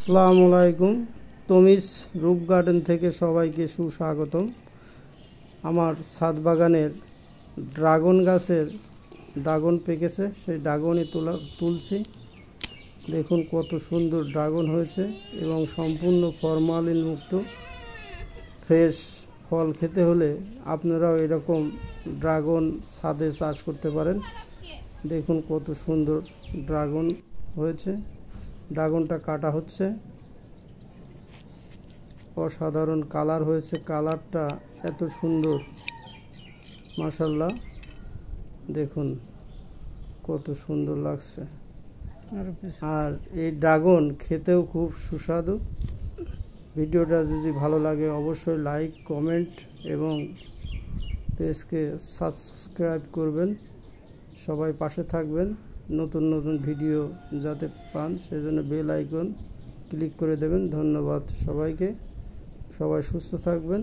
আসসালামু আলাইকুম। তমিজ রূপ গার্ডেন থেকে সবাইকে সুস্বাগতম। আমার ছাদ বাগানের ড্রাগন গাছের ড্রাগন পেকেছে, সেই ড্রাগনই তুলছি। দেখুন কত সুন্দর ড্রাগন হয়েছে এবং সম্পূর্ণ ফরমালিন মুক্ত। ফ্রেশ ফল খেতে হলে আপনারাও এরকম ড্রাগন ছাদে চাষ করতে পারেন। দেখুন কত সুন্দর ড্রাগন হয়েছে। ড্রাগনটা কাটা হচ্ছে, অসাধারণ কালার হয়েছে। কালারটা এত সুন্দর, মাশাআল্লাহ। দেখুন কত সুন্দর লাগছে। আর এই ড্রাগন খেতেও খুব সুস্বাদু। ভিডিওটা যদি ভালো লাগে অবশ্যই লাইক, কমেন্ট এবং পেজকে সাবস্ক্রাইব করবেন। সবাই পাশে থাকবেন, নতুন নতুন ভিডিও যাতে পান সেজন্য বেল আইকন ক্লিক করে দেবেন। ধন্যবাদ সবাইকে। সবাই সুস্থ থাকবেন।